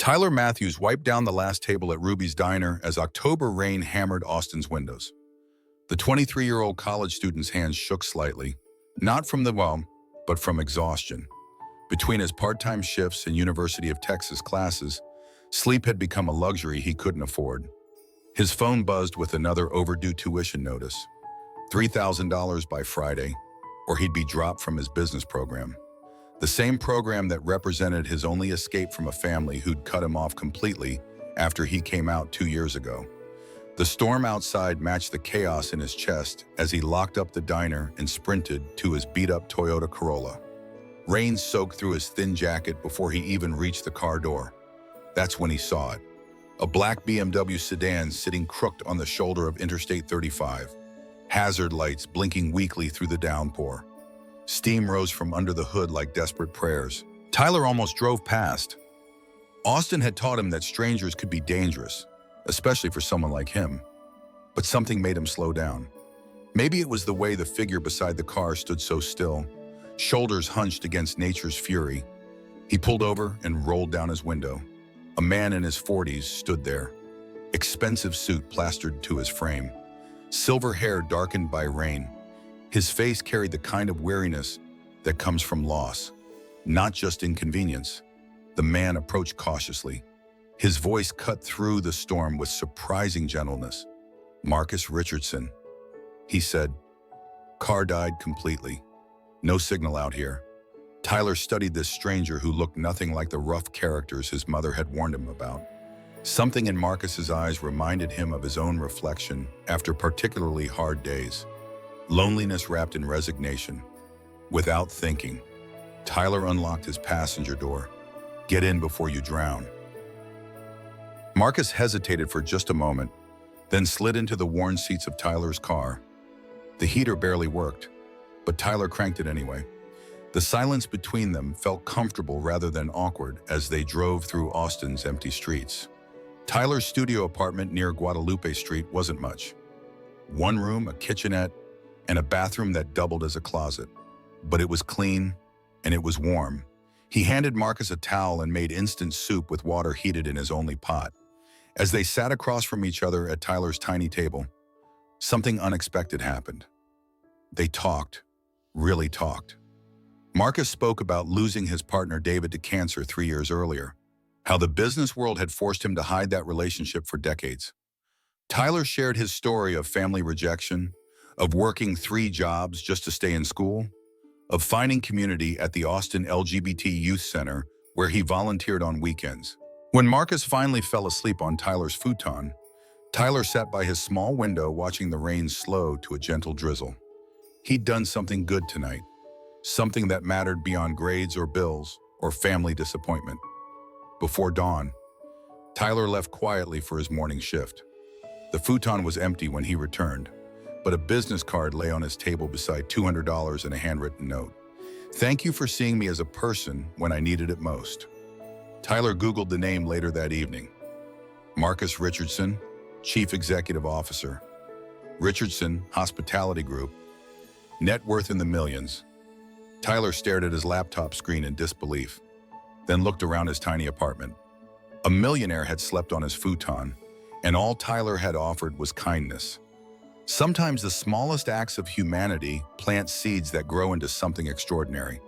Tyler Matthews wiped down the last table at Ruby's Diner as October rain hammered Austin's windows. The 23-year-old college student's hands shook slightly, not from the but from exhaustion. Between his part-time shifts and University of Texas classes, sleep had become a luxury he couldn't afford. His phone buzzed with another overdue tuition notice, $3,000 by Friday, or he'd be dropped from his business program. The same program that represented his only escape from a family who'd cut him off completely after he came out 2 years ago. The storm outside matched the chaos in his chest as he locked up the diner and sprinted to his beat-up Toyota Corolla. Rain soaked through his thin jacket before he even reached the car door. That's when he saw it. A black BMW sedan sitting crooked on the shoulder of Interstate 35. Hazard lights blinking weakly through the downpour. Steam rose from under the hood like desperate prayers. Tyler almost drove past. Austin had taught him that strangers could be dangerous, especially for someone like him. But something made him slow down. Maybe it was the way the figure beside the car stood so still, shoulders hunched against nature's fury. He pulled over and rolled down his window. A man in his 40s stood there, expensive suit plastered to his frame, silver hair darkened by rain. His face carried the kind of weariness that comes from loss, not just inconvenience. The man approached cautiously. His voice cut through the storm with surprising gentleness. "Marcus Richardson," he said. "Car died completely. No signal out here." Tyler studied this stranger who looked nothing like the rough characters his mother had warned him about. Something in Marcus's eyes reminded him of his own reflection after particularly hard days. Loneliness wrapped in resignation. Without thinking, Tyler unlocked his passenger door. "Get in before you drown." Marcus hesitated for just a moment, then slid into the worn seats of Tyler's car. The heater barely worked, but Tyler cranked it anyway. The silence between them felt comfortable rather than awkward as they drove through Austin's empty streets. Tyler's studio apartment near Guadalupe Street wasn't much. One room, a kitchenette, and a bathroom that doubled as a closet. But it was clean, and it was warm. He handed Marcus a towel and made instant soup with water heated in his only pot. As they sat across from each other at Tyler's tiny table, something unexpected happened. They talked, really talked. Marcus spoke about losing his partner David to cancer 3 years earlier, how the business world had forced him to hide that relationship for decades. Tyler shared his story of family rejection, of working 3 jobs just to stay in school, of finding community at the Austin LGBT Youth Center where he volunteered on weekends. When Marcus finally fell asleep on Tyler's futon, Tyler sat by his small window watching the rain slow to a gentle drizzle. He'd done something good tonight, something that mattered beyond grades or bills or family disappointment. Before dawn, Tyler left quietly for his morning shift. The futon was empty when he returned, but a business card lay on his table beside $200 and a handwritten note. "Thank you for seeing me as a person when I needed it most." Tyler Googled the name later that evening. Marcus Richardson, Chief Executive Officer. Richardson Hospitality Group. Net worth in the millions. Tyler stared at his laptop screen in disbelief, then looked around his tiny apartment. A millionaire had slept on his futon, and all Tyler had offered was kindness. Sometimes the smallest acts of humanity plant seeds that grow into something extraordinary.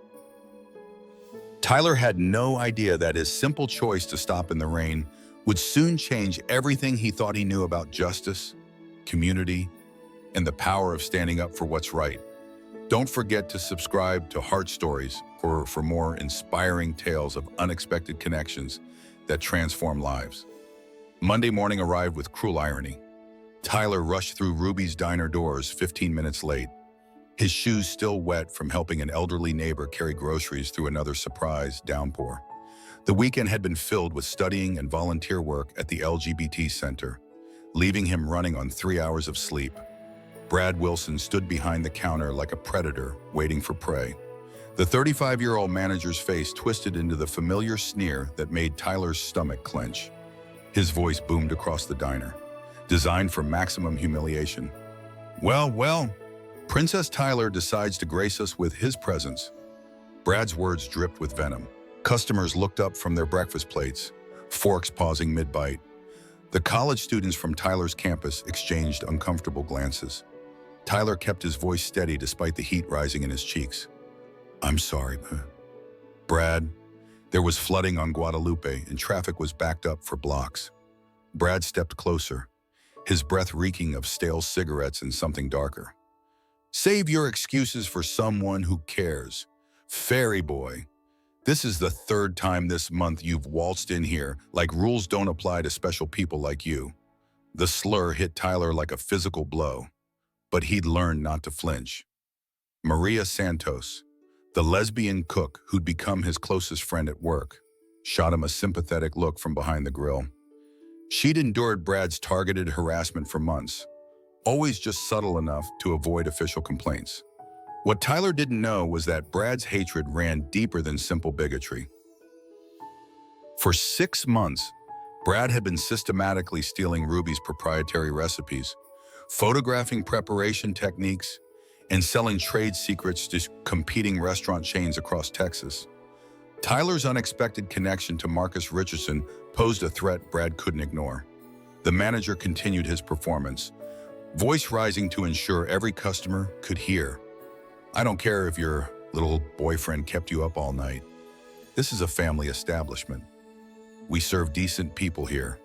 Tyler had no idea that his simple choice to stop in the rain would soon change everything he thought he knew about justice, community, and the power of standing up for what's right. Don't forget to subscribe to Heart Stories for more inspiring tales of unexpected connections that transform lives. Monday morning arrived with cruel irony. Tyler rushed through Ruby's Diner doors 15 minutes late, his shoes still wet from helping an elderly neighbor carry groceries through another surprise downpour. The weekend had been filled with studying and volunteer work at the LGBT Center, leaving him running on 3 hours of sleep. Brad Wilson stood behind the counter like a predator waiting for prey. The 35-year-old manager's face twisted into the familiar sneer that made Tyler's stomach clench. His voice boomed across the diner, designed for maximum humiliation. Well, Princess Tyler decides to grace us with his presence." Brad's words dripped with venom. Customers looked up from their breakfast plates, forks pausing mid-bite. The college students from Tyler's campus exchanged uncomfortable glances. Tyler kept his voice steady despite the heat rising in his cheeks. "I'm sorry, Brad." There was flooding on Guadalupe and traffic was backed up for blocks. Brad stepped closer, his breath reeking of stale cigarettes and something darker. "Save your excuses for someone who cares. Fairy boy, this is the third time this month you've waltzed in here like rules don't apply to special people like you." The slur hit Tyler like a physical blow, but he'd learned not to flinch. Maria Santos, the lesbian cook who'd become his closest friend at work, shot him a sympathetic look from behind the grill. She'd endured Brad's targeted harassment for months, always just subtle enough to avoid official complaints. What Tyler didn't know was that Brad's hatred ran deeper than simple bigotry. For 6 months, Brad had been systematically stealing Ruby's proprietary recipes, photographing preparation techniques, and selling trade secrets to competing restaurant chains across Texas. Tyler's unexpected connection to Marcus Richardson posed a threat Brad couldn't ignore. The manager continued his performance, voice rising to ensure every customer could hear. "I don't care if your little boyfriend kept you up all night. This is a family establishment. We serve decent people here."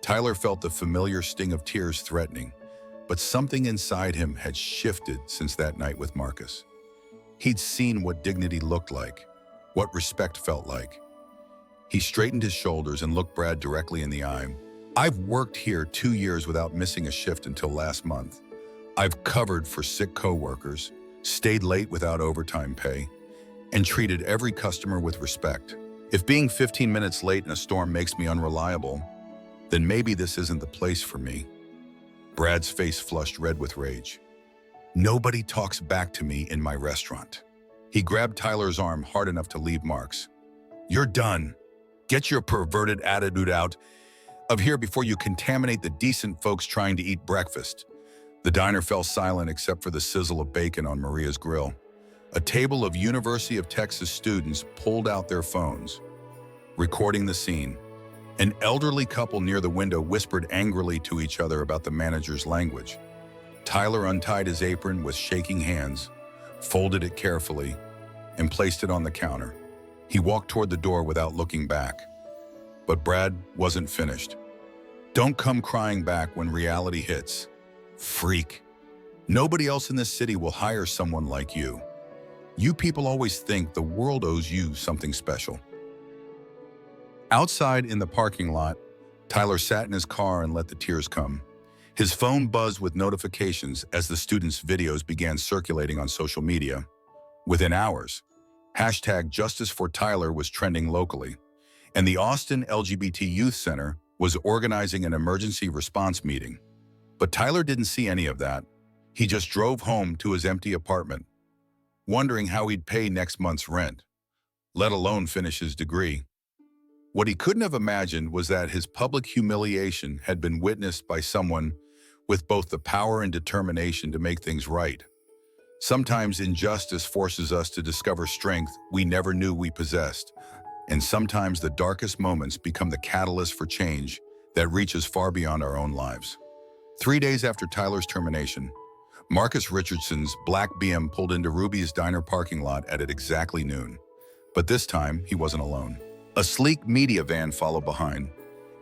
Tyler felt the familiar sting of tears threatening, but something inside him had shifted since that night with Marcus. He'd seen what dignity looked like, what respect felt like. He straightened his shoulders and looked Brad directly in the eye. "I've worked here 2 years without missing a shift until last month. I've covered for sick coworkers, stayed late without overtime pay, and treated every customer with respect. If being 15 minutes late in a storm makes me unreliable, then maybe this isn't the place for me." Brad's face flushed red with rage. "Nobody talks back to me in my restaurant." He grabbed Tyler's arm hard enough to leave marks. "You're done. Get your perverted attitude out of here before you contaminate the decent folks trying to eat breakfast." The diner fell silent except for the sizzle of bacon on Maria's grill. A table of University of Texas students pulled out their phones, recording the scene. An elderly couple near the window whispered angrily to each other about the manager's language. Tyler untied his apron with shaking hands, folded it carefully, and placed it on the counter. He walked toward the door without looking back. But Brad wasn't finished. "Don't come crying back when reality hits. Freak. Nobody else in this city will hire someone like you. You people always think the world owes you something special." Outside in the parking lot, Tyler sat in his car and let the tears come. His phone buzzed with notifications as the students' videos began circulating on social media. Within hours, #JusticeForTyler was trending locally, and the Austin LGBT Youth Center was organizing an emergency response meeting. But Tyler didn't see any of that. He just drove home to his empty apartment, wondering how he'd pay next month's rent, let alone finish his degree. What he couldn't have imagined was that his public humiliation had been witnessed by someone with both the power and determination to make things right. Sometimes injustice forces us to discover strength we never knew we possessed, and sometimes the darkest moments become the catalyst for change that reaches far beyond our own lives. 3 days after Tyler's termination, Marcus Richardson's black BM pulled into Ruby's diner parking lot at exactly noon. But this time, he wasn't alone. A sleek media van followed behind,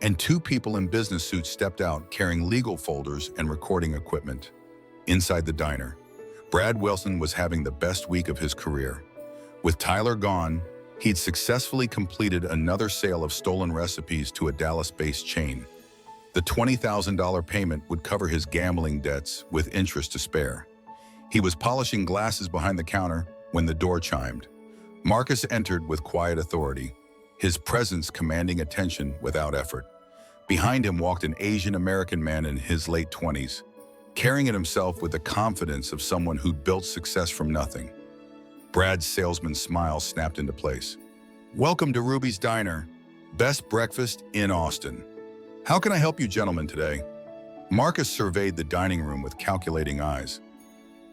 and 2 people in business suits stepped out carrying legal folders and recording equipment. Inside the diner, Brad Wilson was having the best week of his career. With Tyler gone, he'd successfully completed another sale of stolen recipes to a Dallas-based chain. The $20,000 payment would cover his gambling debts with interest to spare. He was polishing glasses behind the counter when the door chimed. Marcus entered with quiet authority, his presence commanding attention without effort. Behind him walked an Asian American man in his late 20s, carrying it himself with the confidence of someone who'd built success from nothing. Brad's salesman's smile snapped into place. "Welcome to Ruby's Diner, best breakfast in Austin. How can I help you gentlemen today?" Marcus surveyed the dining room with calculating eyes.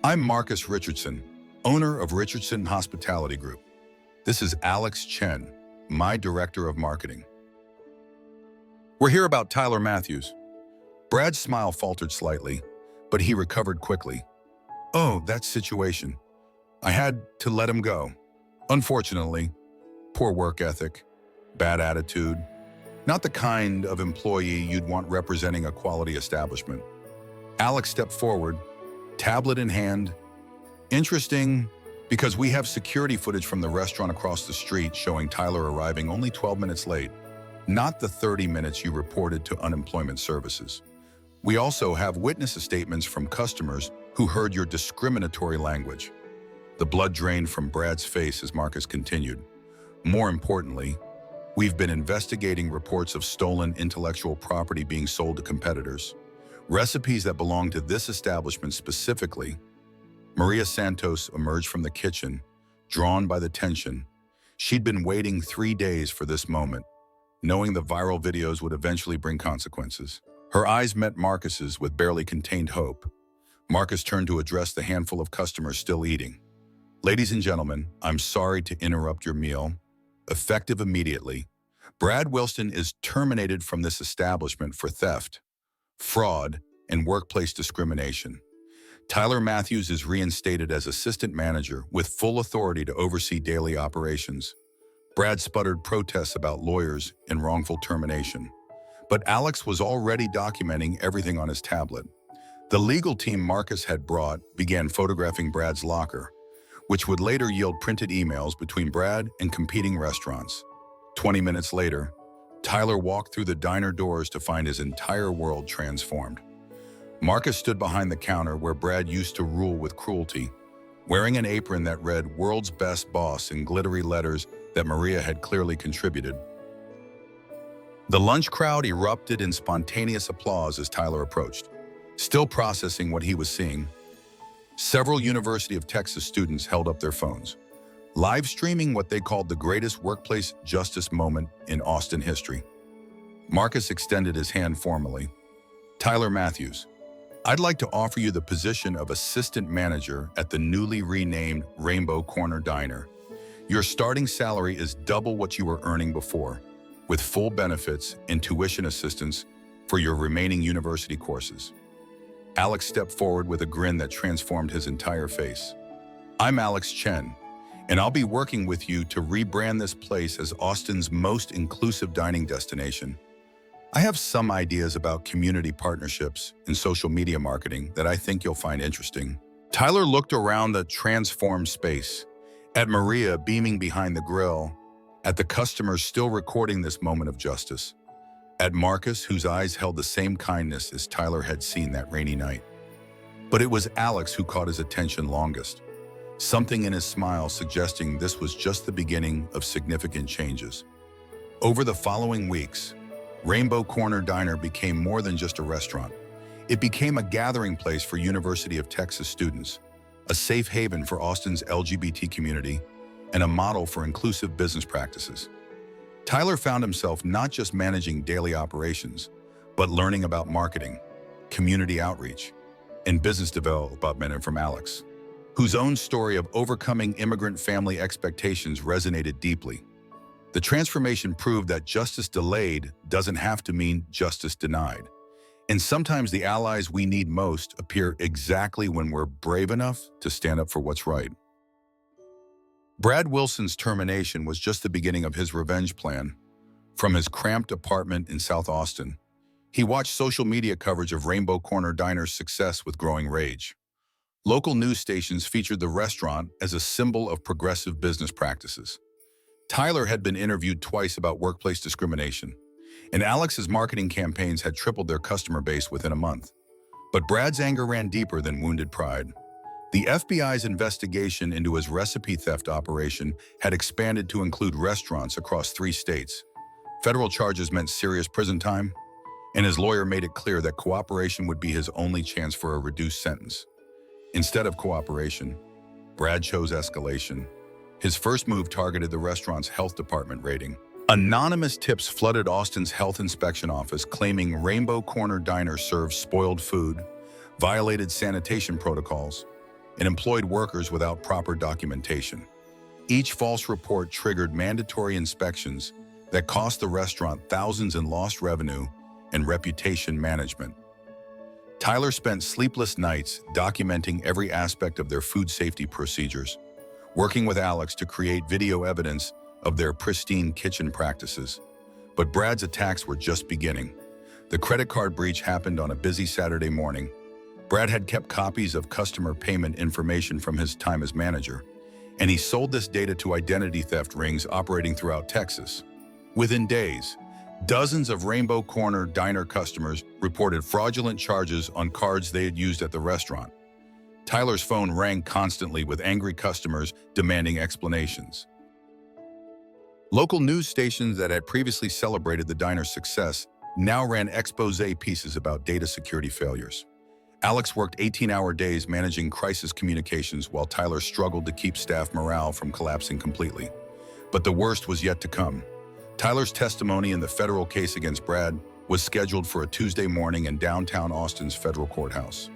"I'm Marcus Richardson, owner of Richardson Hospitality Group. This is Alex Chen, my director of marketing." We're here about Tyler Matthews. Brad's smile faltered slightly, but he recovered quickly. Oh, that situation. I had to let him go. Unfortunately, poor work ethic, bad attitude, not the kind of employee you'd want representing a quality establishment. Alex stepped forward, tablet in hand. Interesting, because we have security footage from the restaurant across the street showing Tyler arriving only 12 minutes late, not the 30 minutes you reported to unemployment services. We also have witness statements from customers who heard your discriminatory language. The blood drained from Brad's face as Marcus continued. More importantly, we've been investigating reports of stolen intellectual property being sold to competitors. Recipes that belong to this establishment specifically. Maria Santos emerged from the kitchen, drawn by the tension. She'd been waiting 3 days for this moment, knowing the viral videos would eventually bring consequences. Her eyes met Marcus's with barely contained hope. Marcus turned to address the handful of customers still eating. Ladies and gentlemen, I'm sorry to interrupt your meal. Effective immediately, Brad Wilson is terminated from this establishment for theft, fraud, and workplace discrimination. Tyler Matthews is reinstated as assistant manager with full authority to oversee daily operations. Brad sputtered protests about lawyers and wrongful termination. But Alex was already documenting everything on his tablet. The legal team Marcus had brought began photographing Brad's locker, which would later yield printed emails between Brad and competing restaurants. 20 minutes later, Tyler walked through the diner doors to find his entire world transformed. Marcus stood behind the counter where Brad used to rule with cruelty, wearing an apron that read "World's Best Boss" in glittery letters that Maria had clearly contributed. The lunch crowd erupted in spontaneous applause as Tyler approached. Still processing what he was seeing, several University of Texas students held up their phones, live streaming what they called the greatest workplace justice moment in Austin history. Marcus extended his hand formally. Tyler Matthews, I'd like to offer you the position of assistant manager at the newly renamed Rainbow Corner Diner. Your starting salary is double what you were earning before, with full benefits and tuition assistance for your remaining university courses. Alex stepped forward with a grin that transformed his entire face. I'm Alex Chen, and I'll be working with you to rebrand this place as Austin's most inclusive dining destination. I have some ideas about community partnerships and social media marketing that I think you'll find interesting. Tyler looked around the transformed space, at Maria beaming behind the grill, at the customers still recording this moment of justice, at Marcus, whose eyes held the same kindness as Tyler had seen that rainy night. But it was Alex who caught his attention longest, something in his smile suggesting this was just the beginning of significant changes. Over the following weeks, Rainbow Corner Diner became more than just a restaurant. It became a gathering place for University of Texas students, a safe haven for Austin's LGBT community, and a model for inclusive business practices. Tyler found himself not just managing daily operations, but learning about marketing, community outreach, and business development from Alex, whose own story of overcoming immigrant family expectations resonated deeply. The transformation proved that justice delayed doesn't have to mean justice denied. And sometimes the allies we need most appear exactly when we're brave enough to stand up for what's right. Brad Wilson's termination was just the beginning of his revenge plan. From his cramped apartment in South Austin, he watched social media coverage of Rainbow Corner Diner's success with growing rage. Local news stations featured the restaurant as a symbol of progressive business practices. Tyler had been interviewed twice about workplace discrimination, and Alex's marketing campaigns had tripled their customer base within a month. But Brad's anger ran deeper than wounded pride. The FBI's investigation into his recipe theft operation had expanded to include restaurants across 3 states. Federal charges meant serious prison time, and his lawyer made it clear that cooperation would be his only chance for a reduced sentence. Instead of cooperation, Brad chose escalation. His first move targeted the restaurant's health department rating. Anonymous tips flooded Austin's health inspection office claiming Rainbow Corner Diner served spoiled food, violated sanitation protocols, and employed workers without proper documentation. Each false report triggered mandatory inspections that cost the restaurant thousands in lost revenue and reputation management. Tyler spent sleepless nights documenting every aspect of their food safety procedures, working with Alex to create video evidence of their pristine kitchen practices. But Brad's attacks were just beginning. The credit card breach happened on a busy Saturday morning. Brad had kept copies of customer payment information from his time as manager, and he sold this data to identity theft rings operating throughout Texas. Within days, dozens of Rainbow Corner Diner customers reported fraudulent charges on cards they had used at the restaurant. Tyler's phone rang constantly with angry customers demanding explanations. Local news stations that had previously celebrated the diner's success now ran exposé pieces about data security failures. Alex worked 18-hour days managing crisis communications while Tyler struggled to keep staff morale from collapsing completely. But the worst was yet to come. Tyler's testimony in the federal case against Brad was scheduled for a Tuesday morning in downtown Austin's federal courthouse.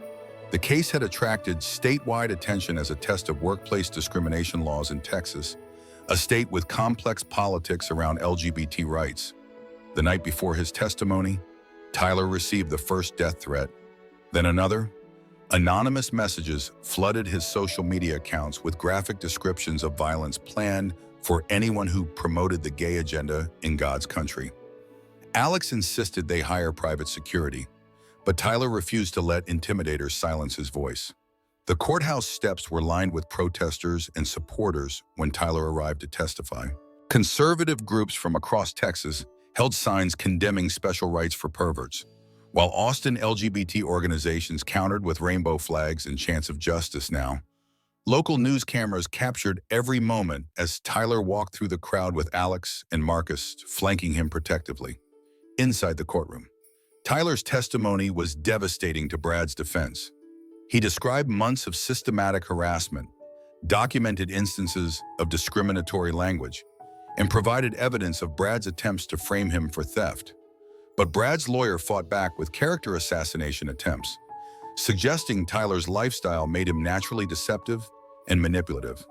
The case had attracted statewide attention as a test of workplace discrimination laws in Texas, a state with complex politics around LGBT rights. The night before his testimony, Tyler received the first death threat, then another. Anonymous messages flooded his social media accounts with graphic descriptions of violence planned for anyone who promoted the gay agenda in God's country. Alex insisted they hire private security, but Tyler refused to let intimidators silence his voice. The courthouse steps were lined with protesters and supporters when Tyler arrived to testify. Conservative groups from across Texas held signs condemning special rights for perverts, while Austin LGBT organizations countered with rainbow flags and chants of justice now. Local news cameras captured every moment as Tyler walked through the crowd with Alex and Marcus flanking him protectively. Inside the courtroom, Tyler's testimony was devastating to Brad's defense. He described months of systematic harassment, documented instances of discriminatory language, and provided evidence of Brad's attempts to frame him for theft. But Brad's lawyer fought back with character assassination attempts, suggesting Tyler's lifestyle made him naturally deceptive and manipulative.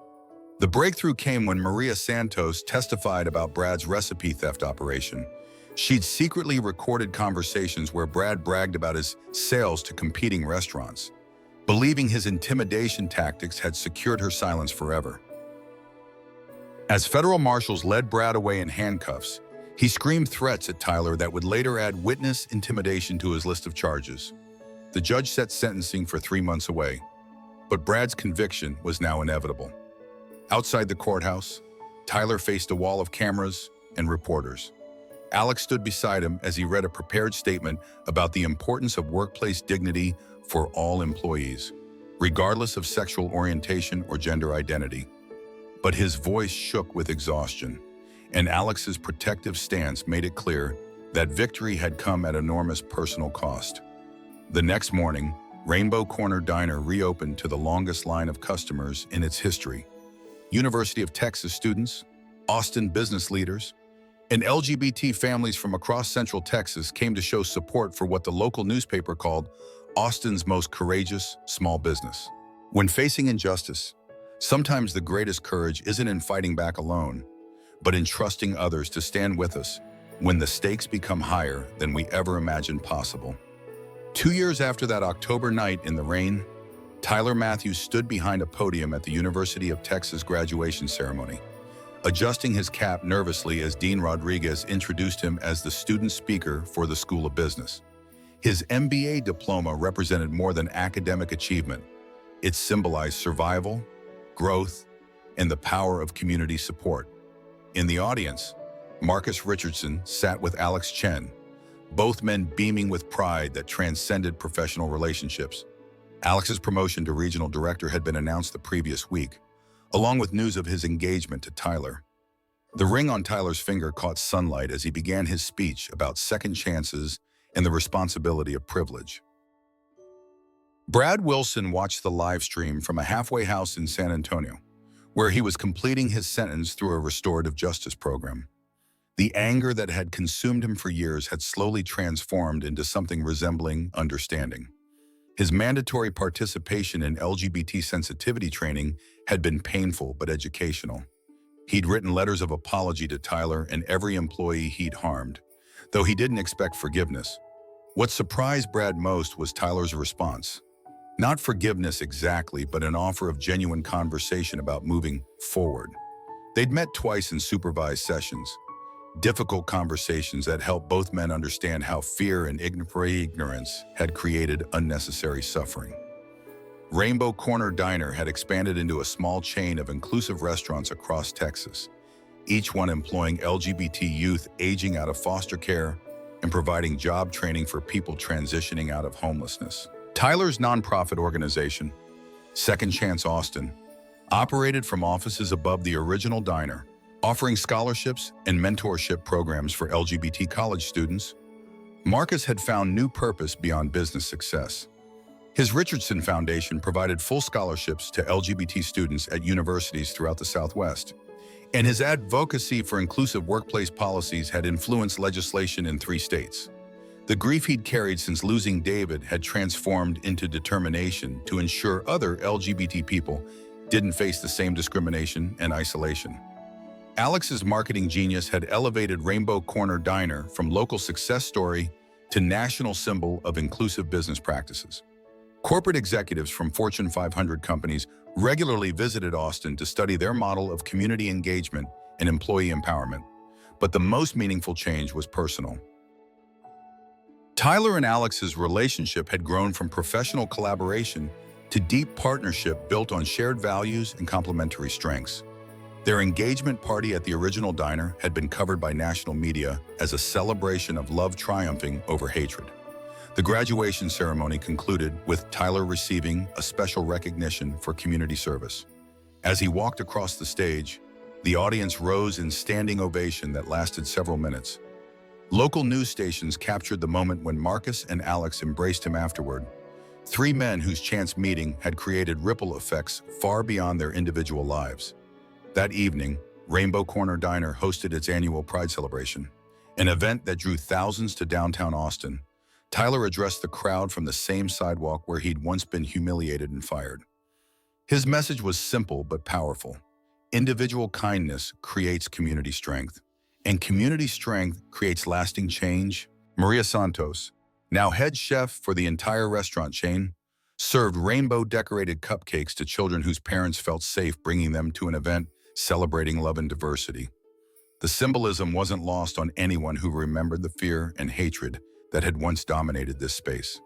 The breakthrough came when Maria Santos testified about Brad's recipe theft operation. She'd secretly recorded conversations where Brad bragged about his sales to competing restaurants, believing his intimidation tactics had secured her silence forever. As federal marshals led Brad away in handcuffs, he screamed threats at Tyler that would later add witness intimidation to his list of charges. The judge set sentencing for 3 months away, but Brad's conviction was now inevitable. Outside the courthouse, Tyler faced a wall of cameras and reporters. Alex stood beside him as he read a prepared statement about the importance of workplace dignity for all employees, regardless of sexual orientation or gender identity. But his voice shook with exhaustion, and Alex's protective stance made it clear that victory had come at enormous personal cost. The next morning, Rainbow Corner Diner reopened to the longest line of customers in its history. University of Texas students, Austin business leaders, and LGBT families from across Central Texas came to show support for what the local newspaper called Austin's most courageous small business. When facing injustice, sometimes the greatest courage isn't in fighting back alone, but in trusting others to stand with us when the stakes become higher than we ever imagined possible. 2 years after that October night in the rain, Tyler Matthews stood behind a podium at the University of Texas graduation ceremony, adjusting his cap nervously as Dean Rodriguez introduced him as the student speaker for the School of Business. His MBA diploma represented more than academic achievement. It symbolized survival, growth, and the power of community support. In the audience, Marcus Richardson sat with Alex Chen, both men beaming with pride that transcended professional relationships. Alex's promotion to regional director had been announced the previous week, along with news of his engagement to Tyler. The ring on Tyler's finger caught sunlight as he began his speech about second chances and the responsibility of privilege. Brad Wilson watched the live stream from a halfway house in San Antonio, where he was completing his sentence through a restorative justice program. The anger that had consumed him for years had slowly transformed into something resembling understanding. His mandatory participation in LGBT sensitivity training had been painful but educational. He'd written letters of apology to Tyler and every employee he'd harmed, though he didn't expect forgiveness. What surprised Brad most was Tyler's response. Not forgiveness exactly, but an offer of genuine conversation about moving forward. They'd met twice in supervised sessions, difficult conversations that helped both men understand how fear and ignorance had created unnecessary suffering. Rainbow Corner Diner had expanded into a small chain of inclusive restaurants across Texas, each one employing LGBT youth aging out of foster care and providing job training for people transitioning out of homelessness. Tyler's nonprofit organization, Second Chance Austin, operated from offices above the original diner, offering scholarships and mentorship programs for LGBT college students. Marcus had found new purpose beyond business success. His Richardson Foundation provided full scholarships to LGBT students at universities throughout the Southwest, and his advocacy for inclusive workplace policies had influenced legislation in 3 states. The grief he'd carried since losing David had transformed into determination to ensure other LGBT people didn't face the same discrimination and isolation. Alex's marketing genius had elevated Rainbow Corner Diner from local success story to national symbol of inclusive business practices. Corporate executives from Fortune 500 companies regularly visited Austin to study their model of community engagement and employee empowerment. But the most meaningful change was personal. Tyler and Alex's relationship had grown from professional collaboration to deep partnership built on shared values and complementary strengths. Their engagement party at the original diner had been covered by national media as a celebration of love triumphing over hatred. The graduation ceremony concluded with Tyler receiving a special recognition for community service. As he walked across the stage, the audience rose in standing ovation that lasted several minutes. Local news stations captured the moment when Marcus and Alex embraced him afterward. 3 men whose chance meeting had created ripple effects far beyond their individual lives. That evening, Rainbow Corner Diner hosted its annual Pride celebration, an event that drew thousands to downtown Austin. Tyler addressed the crowd from the same sidewalk where he'd once been humiliated and fired. His message was simple but powerful. Individual kindness creates community strength, and community strength creates lasting change. Maria Santos, now head chef for the entire restaurant chain, served rainbow-decorated cupcakes to children whose parents felt safe bringing them to an event celebrating love and diversity. The symbolism wasn't lost on anyone who remembered the fear and hatred that had once dominated this space.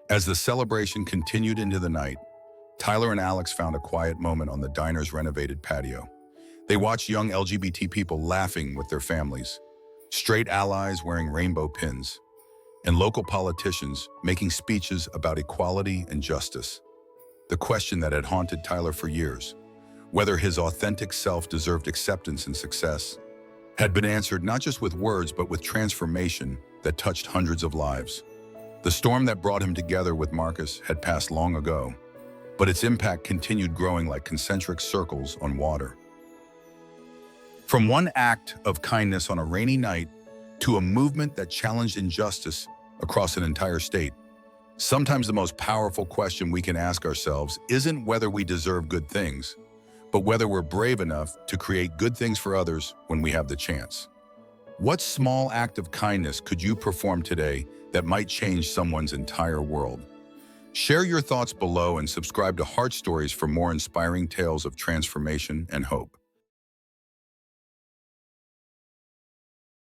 As the celebration continued into the night, Tyler and Alex found a quiet moment on the diner's renovated patio. They watched young LGBT people laughing with their families, straight allies wearing rainbow pins, and local politicians making speeches about equality and justice. The question that had haunted Tyler for years, whether his authentic self deserved acceptance and success, had been answered not just with words but with transformation that touched hundreds of lives. The storm that brought him together with Marcus had passed long ago, but its impact continued growing like concentric circles on water. From one act of kindness on a rainy night to a movement that challenged injustice across an entire state, sometimes the most powerful question we can ask ourselves isn't whether we deserve good things, but whether we're brave enough to create good things for others when we have the chance. What small act of kindness could you perform today that might change someone's entire world? Share your thoughts below and subscribe to Heart Stories for more inspiring tales of transformation and hope.